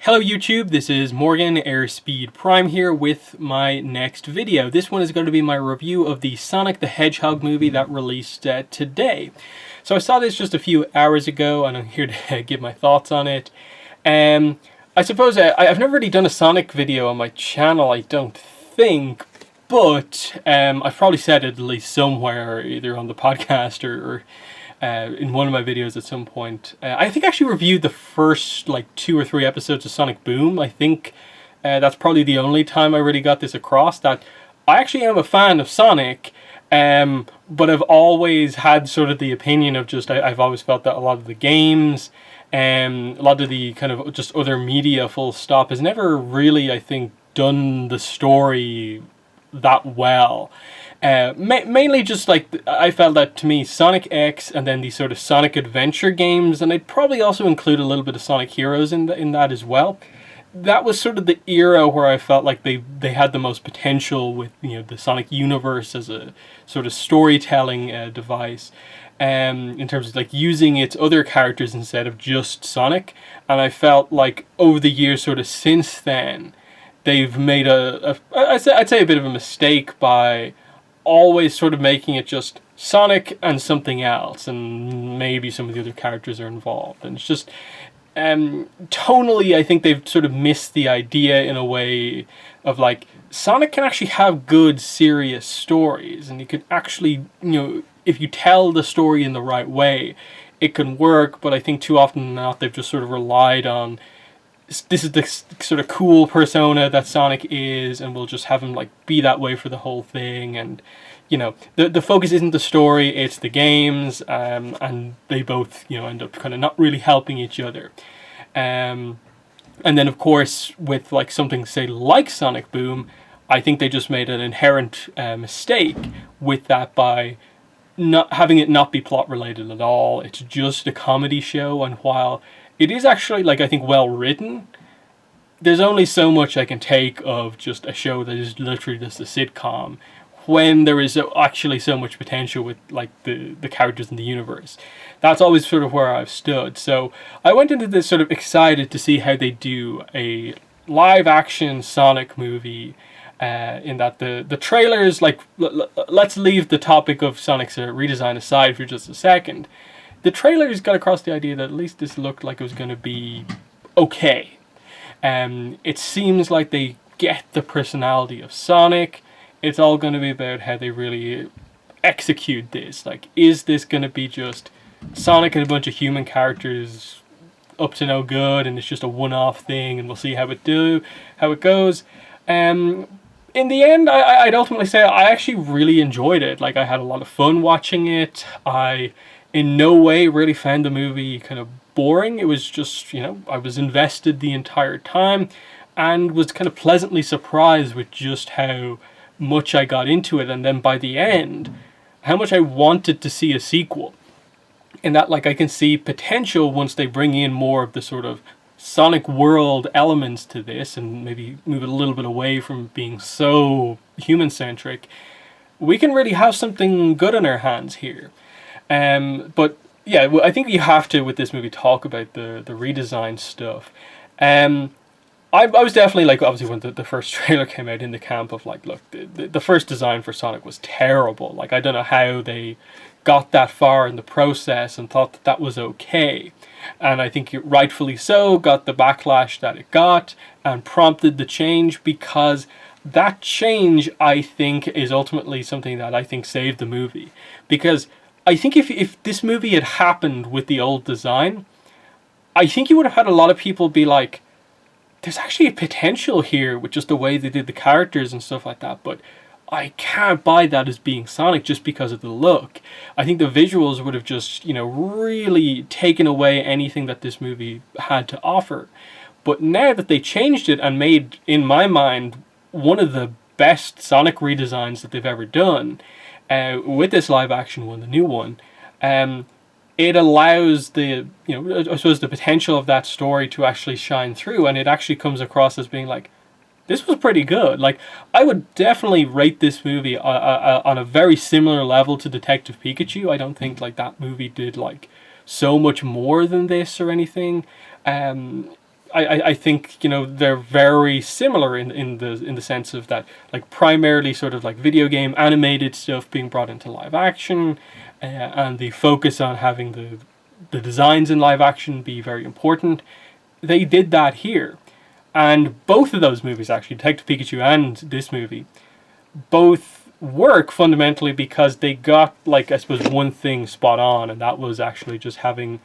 Hello YouTube, this is Morgan Airspeed Prime here with my next video. This one is going to be my review of the Sonic the Hedgehog movie that released today. So I saw this just a few hours ago and I'm here to give my thoughts on it. I suppose I've never really done a Sonic video on my channel, I don't think, but I've probably said it at least somewhere, either on the podcast or in one of my videos at some point. I think I actually reviewed the first like 2 or 3 episodes of Sonic Boom. I think that's probably the only time I really got this across, that I actually am a fan of Sonic, but I've always had sort of the opinion of just, I've always felt that a lot of the games, a lot of the kind of just other media full stop has never really, I think, done the story that well. Mainly just like, I felt that to me Sonic X and then these sort of Sonic Adventure games, and I'd probably also include a little bit of Sonic Heroes in that as well. That was sort of the era where I felt like they had the most potential with, you know, the Sonic universe as a sort of storytelling device, in terms of like using its other characters instead of just Sonic. And I felt like over the years sort of since then, they've made I'd say a bit of a mistake by always sort of making it just Sonic and something else, and maybe some of the other characters are involved. And it's just, tonally, I think they've sort of missed the idea in a way of like, Sonic can actually have good, serious stories, and you could actually, you know, if you tell the story in the right way, it can work. But I think too often now they've just sort of relied on, this is the sort of cool persona that Sonic is, and we'll just have him like be that way for the whole thing. And you know, the focus isn't the story, it's the games, and they both, you know, end up kind of not really helping each other. And then of course with like something say like Sonic Boom, I think they just made an inherent mistake with that by not having it not be plot related at all. It's just a comedy show, and while it is actually, like, I think well written, there's only so much I can take of just a show that is literally just a sitcom, when there is actually so much potential with like the characters in the universe. That's always sort of where I've stood. So I went into this sort of excited to see how they do a live action Sonic movie, in that the trailers, like, let's leave the topic of Sonic's redesign aside for just a second. The trailers got across the idea that at least this looked like it was going to be okay. It seems like they get the personality of Sonic. It's all going to be about how they really execute this. Like, is this going to be just Sonic and a bunch of human characters up to no good, and it's just a one-off thing, and we'll see how it goes. In the end, I'd ultimately say I actually really enjoyed it. Like, I had a lot of fun watching it. I in no way really found the movie kind of boring. It was just, you know, I was invested the entire time and was kind of pleasantly surprised with just how much I got into it. And then by the end, how much I wanted to see a sequel. And that, like, I can see potential once they bring in more of the sort of Sonic World elements to this and maybe move it a little bit away from being so human-centric. We can really have something good on our hands here. But yeah, I think you have to, with this movie, talk about the redesign stuff. I was definitely, like, obviously when the first trailer came out, in the camp of like, look, the first design for Sonic was terrible. Like, I don't know how they got that far in the process and thought that was okay. And I think it rightfully so got the backlash that it got and prompted the change, because that change, I think, is ultimately something that I think saved the movie. Because I think if this movie had happened with the old design, I think you would have had a lot of people be like, there's actually a potential here with just the way they did the characters and stuff like that, but I can't buy that as being Sonic just because of the look. I think the visuals would have just, you know, really taken away anything that this movie had to offer. But now that they changed it and made, in my mind, one of the best Sonic redesigns that they've ever done, with this live action one, the new one, it allows the, you know, I suppose the potential of that story to actually shine through, and it actually comes across as being like, this was pretty good. Like, I would definitely rate this movie on a very similar level to Detective Pikachu. I don't think like that movie did like so much more than this or anything. I think, you know, they're very similar in the sense of that, like, primarily sort of like video game animated stuff being brought into live action, and the focus on having the designs in live action be very important. They did that here, and both of those movies, actually, Detective Pikachu and this movie, both work fundamentally because they got, like, I suppose, one thing spot on, and that was actually just having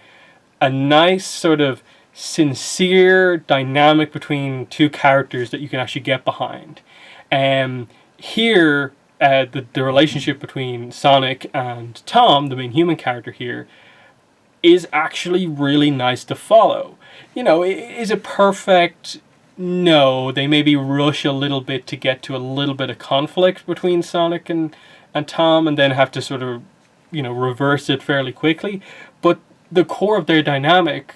a nice sort of sincere dynamic between two characters that you can actually get behind. Here, the relationship between Sonic and Tom, the main human character here, is actually really nice to follow. You know, is it perfect? No, they maybe rush a little bit to get to a little bit of conflict between Sonic and Tom, and then have to sort of, you know, reverse it fairly quickly. But the core of their dynamic,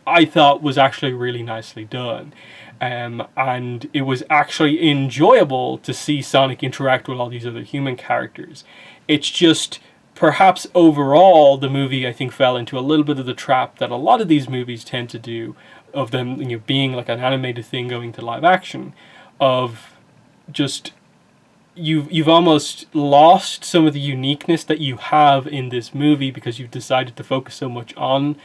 I thought, was actually really nicely done. And it was actually enjoyable to see Sonic interact with all these other human characters. It's just, perhaps overall, the movie, I think, fell into a little bit of the trap that a lot of these movies tend to do, of them, you know, being like an animated thing going to live action, of just, you've almost lost some of the uniqueness that you have in this movie because you've decided to focus so much on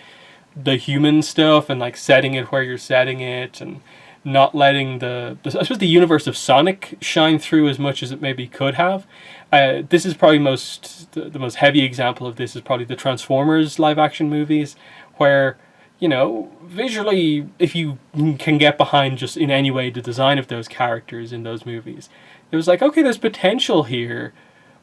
the human stuff and, like, setting it where you're setting it, and not letting the I suppose the universe of Sonic shine through as much as it maybe could have. This is probably the most heavy example of this is probably the Transformers live action movies, where, you know, visually, if you can get behind just in any way the design of those characters in those movies, it was like, okay, there's potential here,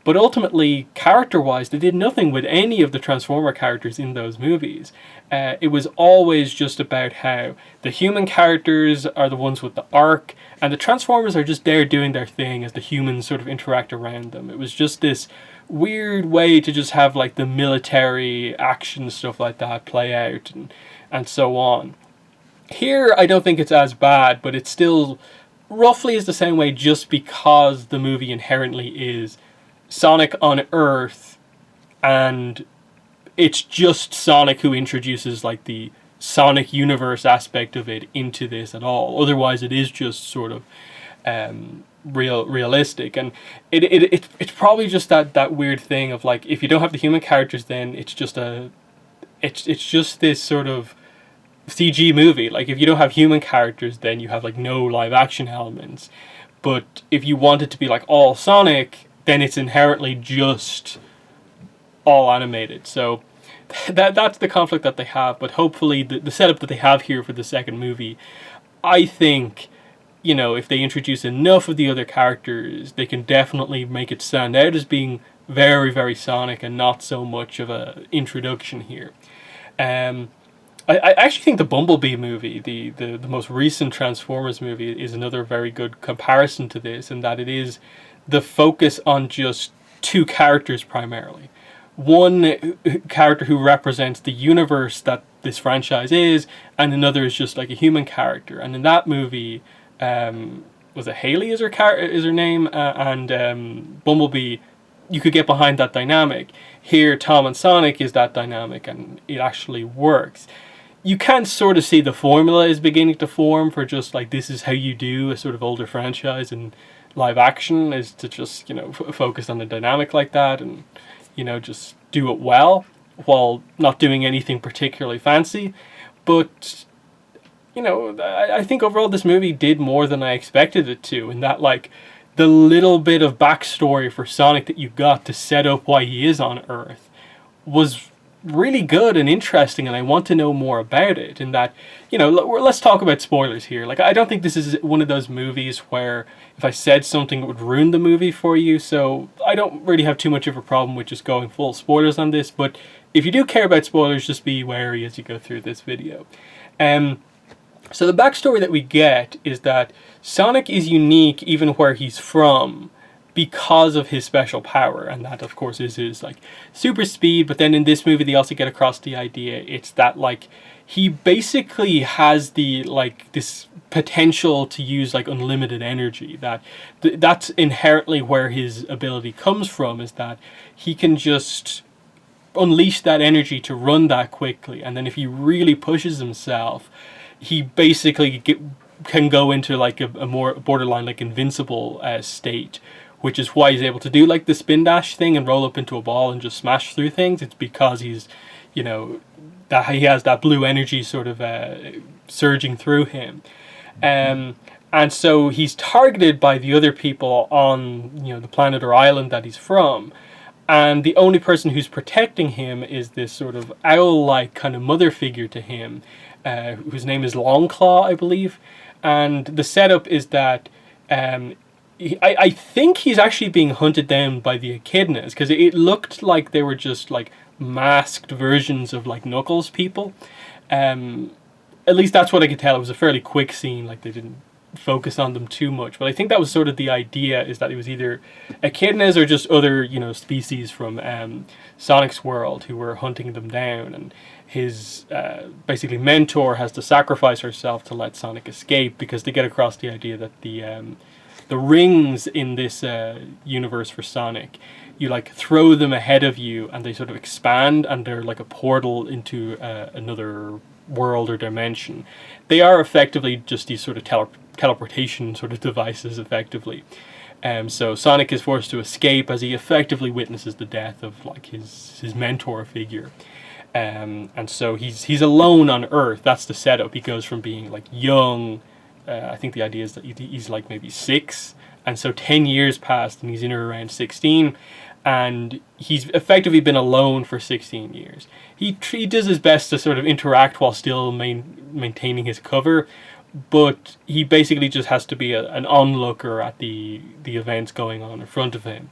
but ultimately, character-wise, they did nothing with any of the Transformer characters in those movies. It was always just about how the human characters are the ones with the arc, and the Transformers are just there doing their thing as the humans sort of interact around them. It was just this weird way to just have, like, the military action stuff like that play out, and so on. Here, I don't think it's as bad, but it still roughly is the same way, just because the movie inherently is Sonic on Earth, and it's just Sonic who introduces, like, the Sonic universe aspect of it into this at all. Otherwise, it is just sort of realistic, and it's probably just that weird thing of, like, if you don't have the human characters, then it's just this sort of CG movie. Like, if you don't have human characters, then you have, like, no live action elements. But if you want it to be, like, all Sonic, then it's inherently just all animated. So that's the conflict that they have. But hopefully the setup that they have here for the second movie, I think, you know, if they introduce enough of the other characters, they can definitely make it stand out as being very, very Sonic and not so much of a introduction here. I actually think the Bumblebee movie, the most recent Transformers movie, is another very good comparison to this, in that it is the focus on just two characters primarily. One character who represents the universe that this franchise is, and another is just like a human character. And in that movie, was it Haley is her name, and Bumblebee, you could get behind that dynamic. Here, Tom and Sonic is that dynamic, and it actually works. You can sort of see the formula is beginning to form for just, like, this is how you do a sort of older franchise in live action, is to just, you know, focus on a dynamic like that, and, you know, just do it well while not doing anything particularly fancy. But, you know, I think overall this movie did more than I expected it to, in that, like, the little bit of backstory for Sonic that you got to set up why he is on Earth was really good and interesting, and I want to know more about it. In that, you know, let's talk about spoilers here. Like, I don't think this is one of those movies where if I said something it would ruin the movie for you, so I don't really have too much of a problem with just going full spoilers on this. But if you do care about spoilers, just be wary as you go through this video. So the backstory that we get is that Sonic is unique even where he's from, because of his special power, and that, of course, is his, like, super speed. But then in this movie they also get across the idea, it's that, like, he basically has the, like, this potential to use, like, unlimited energy. That's inherently where his ability comes from, is that he can just unleash that energy to run that quickly, and then if he really pushes himself, he basically can go into like a more borderline like invincible state, which is why he's able to do like the spin dash thing and roll up into a ball and just smash through things. It's because he's, you know, that he has that blue energy sort of surging through him. And so he's targeted by the other people on, the planet or island that he's from. And the only person who's protecting him is this sort of owl-like kind of mother figure to him, whose name is Longclaw, I believe. And the setup is that I think he's actually being hunted down by the echidnas, because it looked like they were just like masked versions of like Knuckles people. At least that's what I could tell. It was a fairly quick scene, like they didn't focus on them too much, but I think that was sort of the idea, is that it was either echidnas or just other species from Sonic's world who were hunting them down, and his basically mentor has to sacrifice herself to let Sonic escape, because they get across the idea that the rings in this universe for Sonic, you like throw them ahead of you and they sort of expand, and they're like a portal into another world or dimension. They are effectively just these sort of teleportation sort of devices, effectively. So Sonic is forced to escape as he effectively witnesses the death of like his mentor figure. And so he's alone on Earth. That's the setup. He goes from being like young, I think the idea is that he's like maybe 6, and so 10 years passed and he's in or around 16, and he's effectively been alone for 16 years. He does his best to sort of interact while still maintaining his cover, but he basically just has to be an onlooker at the events going on in front of him.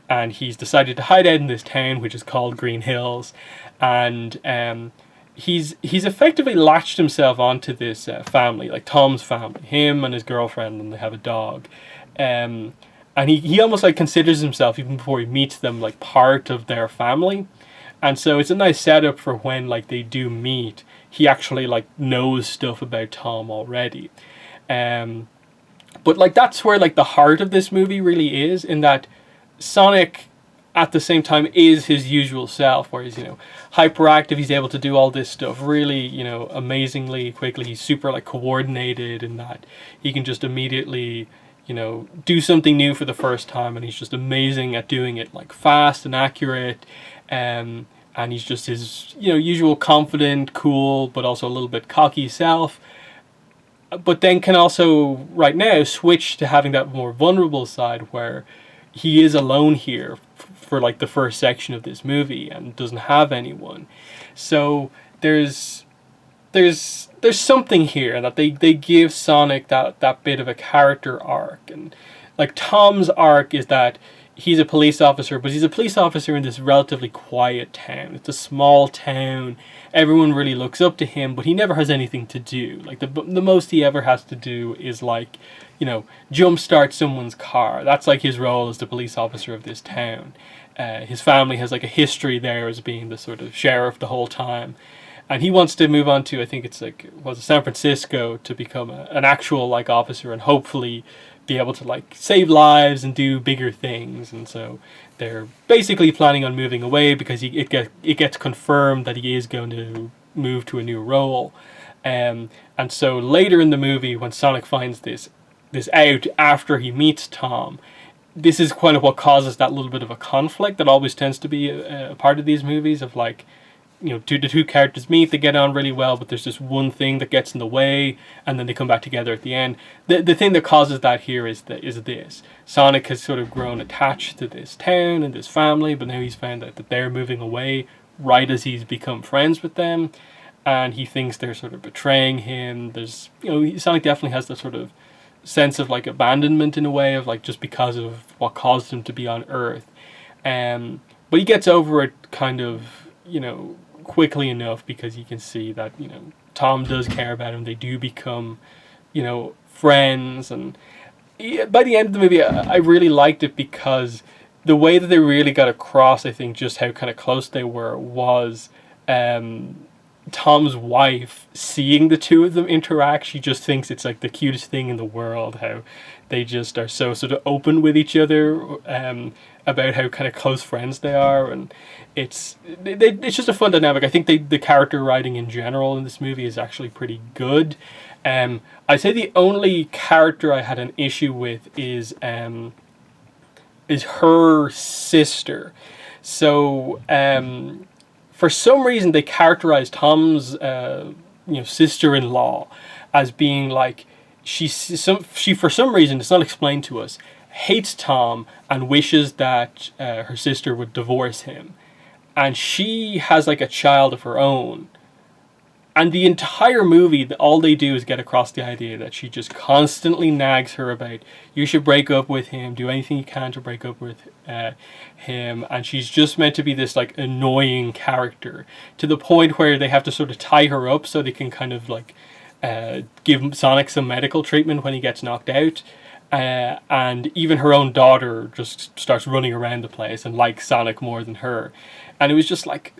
And he's decided to hide out in this town, which is called Green Hills, and he's effectively latched himself onto this family, like Tom's family, him and his girlfriend, and they have a dog. And he almost like considers himself, even before he meets them, like part of their family. And so it's a nice setup for when like they do meet, he actually like knows stuff about Tom already. But like that's where like the heart of this movie really is, in that Sonic at the same time is his usual self, where he's hyperactive, he's able to do all this stuff really amazingly quickly. He's super like coordinated in that he can just immediately do something new for the first time, and he's just amazing at doing it like fast and accurate. And he's just his usual confident, cool, but also a little bit cocky self, but then can also right now switch to having that more vulnerable side, where he is alone here for like the first section of this movie and doesn't have anyone. So there's something here that they give Sonic that bit of a character arc. And like Tom's arc is that he's a police officer, but he's a police officer in this relatively quiet town. It's a small town. Everyone really looks up to him, but he never has anything to do. Like the most he ever has to do is like, jumpstart someone's car. That's like his role as the police officer of this town. His family has like a history there as being the sort of sheriff the whole time. And he wants to move on to, I think it's like, San Francisco, to become an actual like officer and hopefully be able to like save lives and do bigger things. And so they're basically planning on moving away, because it gets confirmed that he is going to move to a new role. And so later in the movie, when Sonic finds this out after he meets Tom, this is kind of what causes that little bit of a conflict that always tends to be a part of these movies, of like, the two characters meet, they get on really well, but there's just one thing that gets in the way, and then they come back together at the end. The thing that causes that here is this. Sonic has sort of grown attached to this town and this family, but now he's found out that they're moving away right as he's become friends with them, and he thinks they're sort of betraying him. There's, Sonic definitely has that sort of sense of like abandonment in a way, of like just because of what caused him to be on Earth. But he gets over it kind of, quickly enough, because you can see that Tom does care about him. They do become friends, and by the end of the movie I really liked it, because the way that they really got across, I think, just how kind of close they were was Tom's wife seeing the two of them interact, she just thinks it's like the cutest thing in the world, how they just are so sort of open with each other, about how kind of close friends they are, and it's just a fun dynamic. I think the character writing in general in this movie is actually pretty good. I'd say the only character I had an issue with is her sister. So for some reason they characterized Tom's sister-in-law as being like she for some reason, it's not explained to us, hates Tom and wishes that her sister would divorce him, and she has like a child of her own. And the entire movie, all they do is get across the idea that she just constantly nags her about, you should break up with him, do anything you can to break up with him. And she's just meant to be this like annoying character, to the point where they have to sort of tie her up so they can kind of like give Sonic some medical treatment when he gets knocked out. And even her own daughter just starts running around the place and likes Sonic more than her. And it was just like,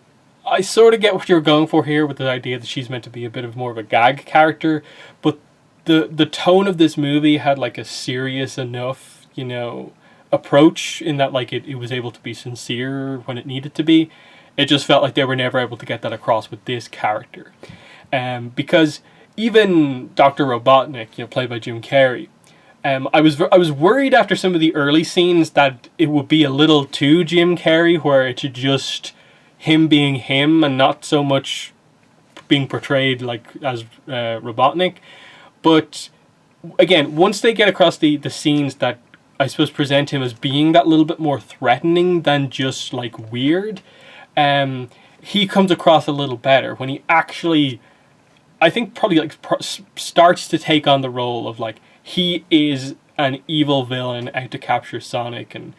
I sort of get what you're going for here with the idea that she's meant to be a bit of more of a gag character, but the tone of this movie had like a serious enough, approach, in that like it was able to be sincere when it needed to be. It just felt like they were never able to get that across with this character. Because even Dr. Robotnik, played by Jim Carrey, I was worried after some of the early scenes that it would be a little too Jim Carrey, where it should just him being him and not so much being portrayed like as Robotnik. But again, once they get across the scenes that I suppose present him as being that little bit more threatening than just like weird, he comes across a little better when he actually, I think, probably like starts to take on the role of like he is an evil villain out to capture Sonic and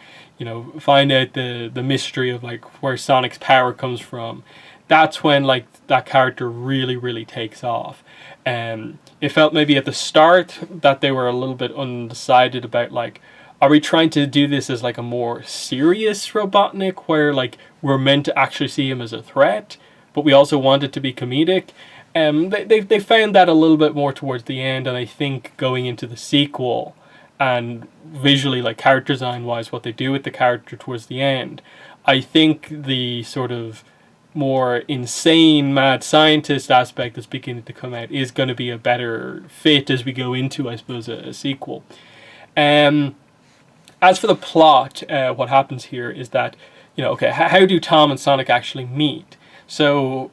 find out the mystery of like where Sonic's power comes from. That's when like that character really, really takes off. It felt maybe at the start that they were a little bit undecided about like, are we trying to do this as like a more serious Robotnik, where like we're meant to actually see him as a threat, but we also want it to be comedic? They found that a little bit more towards the end, and I think going into the sequel, and visually, like character design wise, what they do with the character towards the end, I think the sort of more insane mad scientist aspect that's beginning to come out is going to be a better fit as we go into, I suppose, a sequel. As for the plot, what happens here is that, how do Tom and Sonic actually meet? So,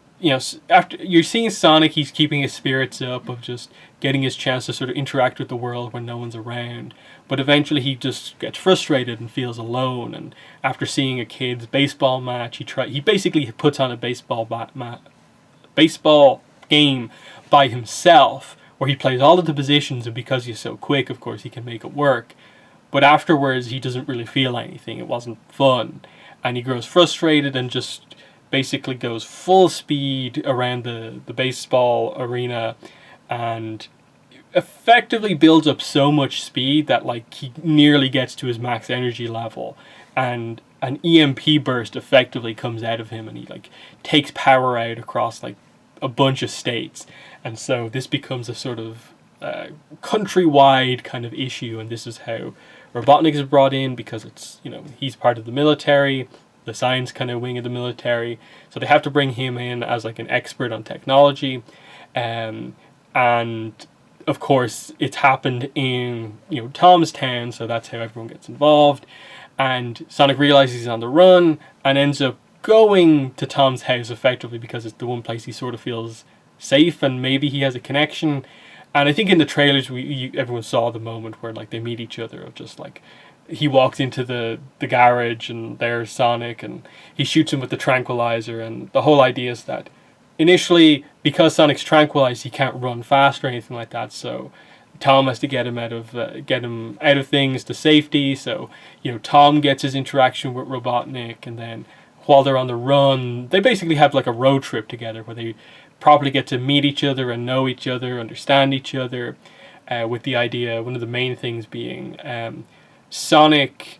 after you're seeing Sonic, he's keeping his spirits up of just getting his chance to sort of interact with the world when no one's around. But eventually he just gets frustrated and feels alone. And after seeing a kid's baseball match, he basically puts on a baseball game by himself, where he plays all of the positions, and because he's so quick, of course, he can make it work. But afterwards, he doesn't really feel anything. It wasn't fun. And he grows frustrated and just basically goes full speed around the baseball arena, and effectively builds up so much speed that like he nearly gets to his max energy level, and an EMP burst effectively comes out of him, and he like takes power out across like a bunch of states. And so this becomes a sort of countrywide kind of issue, and this is how Robotnik is brought in, because it's, he's part of the military, the science kind of wing of the military, so they have to bring him in as like an expert on technology. And of course it's happened in Tom's town, so that's how everyone gets involved. And Sonic realizes he's on the run and ends up going to Tom's house effectively because it's the one place he sort of feels safe and maybe he has a connection. And I think in the trailers everyone saw the moment where like they meet each other, of just like he walks into the garage and there's Sonic and he shoots him with the tranquilizer. And the whole idea is that initially, because Sonic's tranquilized, he can't run fast or anything like that, so Tom has to get him out of things to safety. So Tom gets his interaction with Robotnik, and then while they're on the run, they basically have like a road trip together where they properly get to meet each other and know each other, understand each other, with the idea, one of the main things being Sonic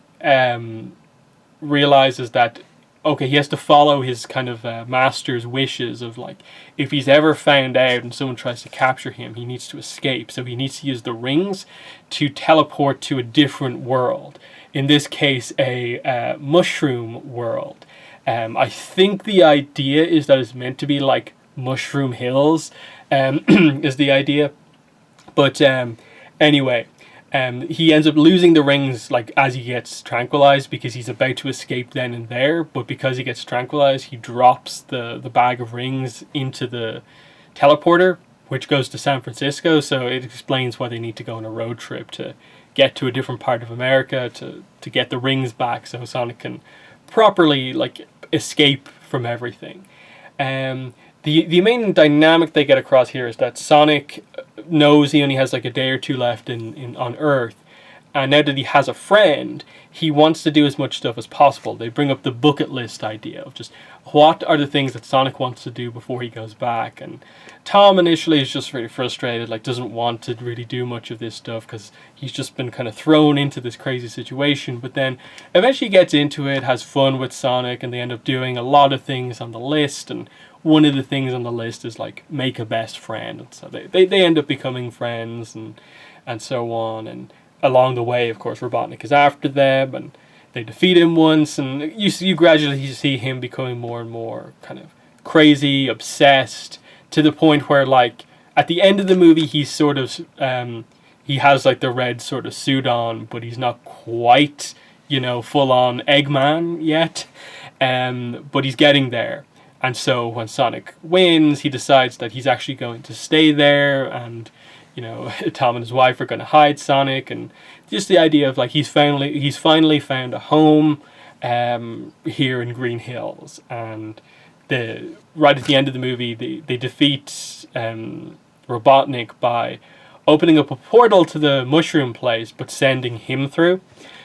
realizes that okay, he has to follow his kind of master's wishes of like, if he's ever found out and someone tries to capture him, he needs to escape. So he needs to use the rings to teleport to a different world. In this case, a mushroom world. I think the idea is that it's meant to be like Mushroom Hills, is the idea. But anyway, he ends up losing the rings like as he gets tranquilized, because he's about to escape then and there. But because he gets tranquilized, he drops the bag of rings into the teleporter, which goes to San Francisco. So it explains why they need to go on a road trip to get to a different part of America to get the rings back, so Sonic can properly like escape from everything. The main dynamic they get across here is that Sonic knows he only has like a day or two left on Earth, and now that he has a friend, he wants to do as much stuff as possible. They bring up the bucket list idea of just what are the things that Sonic wants to do before he goes back. And Tom initially is just really frustrated, like doesn't want to really do much of this stuff because he's just been kind of thrown into this crazy situation. But then eventually gets into it, has fun with Sonic, and they end up doing a lot of things on the list. And one of the things on the list is like make a best friend. And so they end up becoming friends and so on. And along the way, of course, Robotnik is after them, and they defeat him once, and you gradually see him becoming more and more kind of crazy, obsessed, to the point where, like, at the end of the movie, he's sort of, he has, like, the red sort of suit on, but he's not quite, full-on Eggman yet, but he's getting there. And so when Sonic wins, he decides that he's actually going to stay there, and Tom and his wife are going to hide Sonic, and just the idea of like he's finally found a home here in Green Hills. And right at the end of the movie, they defeat Robotnik by opening up a portal to the mushroom place, but sending him through.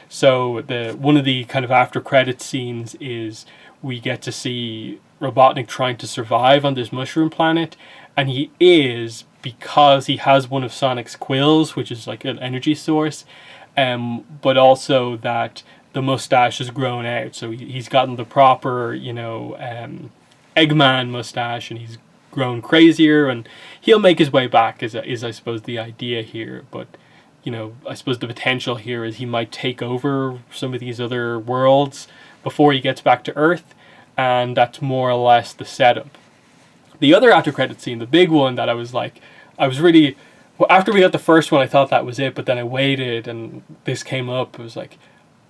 So one of the kind of after credits scenes is we get to see Robotnik trying to survive on this mushroom planet, and he is, because he has one of Sonic's quills, which is like an energy source, but also that the mustache has grown out. So he's gotten the proper, Eggman mustache, and he's grown crazier, and he'll make his way back, is I suppose the idea here. But, I suppose the potential here is he might take over some of these other worlds before he gets back to Earth, and that's more or less the setup. The other after credit scene, the big one that I was really, after we got the first one, I thought that was it, but then I waited and this came up. It was like,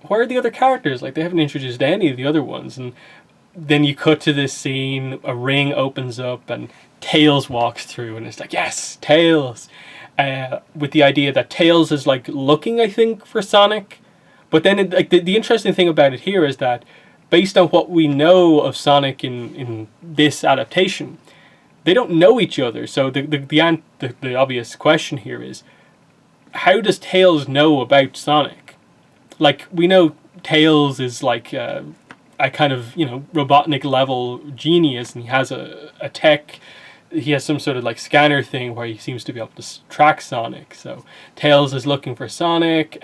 where are the other characters? Like, they haven't introduced any of the other ones. And then you cut to this scene, a ring opens up and Tails walks through, and it's like, yes, Tails. With the idea that Tails is like looking, I think, for Sonic. But then the interesting thing about it here is that based on what we know of Sonic in this adaptation, they don't know each other. So the obvious question here is, how does Tails know about Sonic? Like, we know Tails is like a kind of, Robotnik level genius, and he has a tech, he has some sort of like scanner thing where he seems to be able to track Sonic. So Tails is looking for Sonic.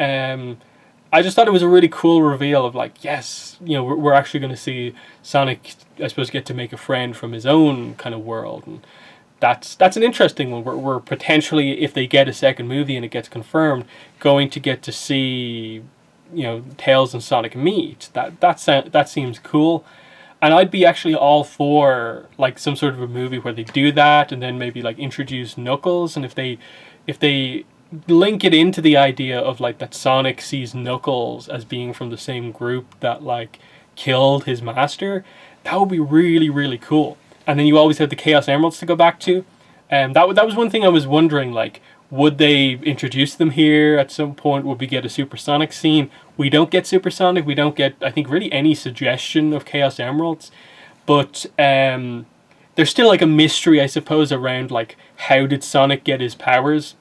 I just thought it was a really cool reveal of like, yes, we're actually going to see Sonic, I suppose, get to make a friend from his own kind of world. And that's an interesting one. We're potentially, if they get a second movie and it gets confirmed, going to get to see, Tails and Sonic meet. That seems cool. And I'd be actually all for like some sort of a movie where they do that, and then maybe like introduce Knuckles. And if they link it into the idea of like that Sonic sees Knuckles as being from the same group that like killed his master, that would be really, really cool. And then you always have the Chaos Emeralds to go back to, and that was one thing I was wondering, like, would they introduce them here at some point? Would we get a Supersonic scene? We don't get Supersonic. We don't get, I think, really any suggestion of Chaos Emeralds. But there's still like a mystery, I suppose, around like how did Sonic get his powers.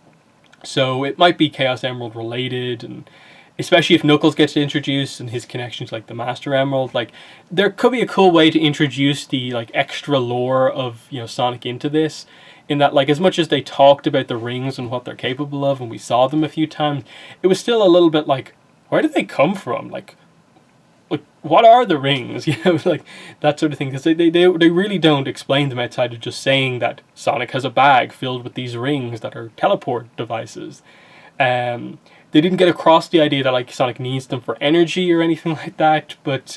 So it might be Chaos Emerald related, and especially if Knuckles gets introduced and his connections like the Master Emerald, like there could be a cool way to introduce the like extra lore of Sonic into this, in that like as much as they talked about the rings and what they're capable of, and we saw them a few times, it was still a little bit like, where did they come from? Like, like, what are the rings? You know, like that sort of thing. Because they really don't explain them outside of just saying that Sonic has a bag filled with these rings that are teleport devices. They didn't get across the idea that like Sonic needs them for energy or anything like that. But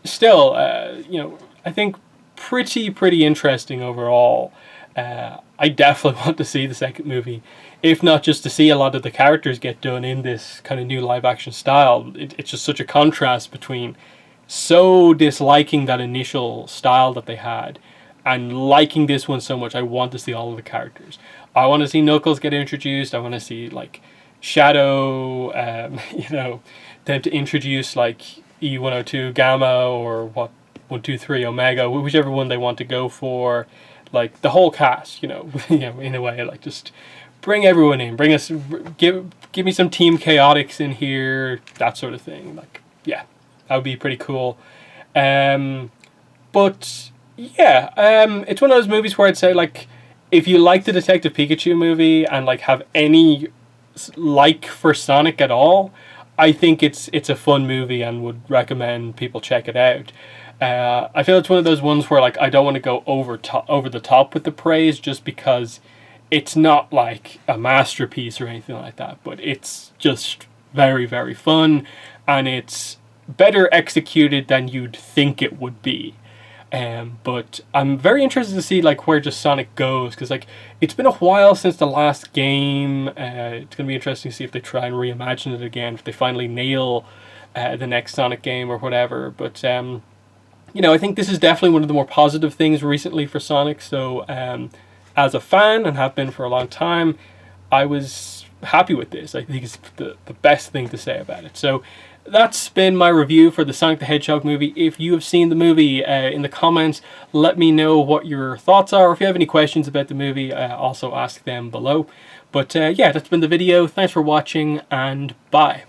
still, you know, I think pretty interesting overall. I definitely want to see the second movie, if not just to see a lot of the characters get done in this kind of new live action style. It's just such a contrast between so disliking that initial style that they had and liking this one so much. I want to see all of the characters. I want to see Knuckles get introduced. I want to see like Shadow, you know, them to introduce like E102 Gamma or what 123 Omega, whichever one they want to go for. Like the whole cast, you know, in a way, like just bring everyone in, give me some Team Chaotix in here, that sort of thing. Like, yeah, that would be pretty cool. But yeah, it's one of those movies where I'd say like, if you like the Detective Pikachu movie and like have any like for Sonic at all, I think it's a fun movie and would recommend people check it out. I feel it's one of those ones where like I don't want to go over the top with the praise just because it's not like a masterpiece or anything like that, but it's just very fun and it's better executed than you'd think it would be. But I'm very interested to see like where just Sonic goes, because like it's been a while since the last game. It's gonna be interesting to see if they try and reimagine it again, if they finally nail the next Sonic game or whatever. But you know, I think this is definitely one of the more positive things recently for Sonic. So as a fan, and have been for a long time, I was happy with this. I think it's the best thing to say about it. So that's been my review for the Sonic the Hedgehog movie. If you have seen the movie, in the comments, let me know what your thoughts are. If you have any questions about the movie, also ask them below. But yeah, that's been the video. Thanks for watching, and bye.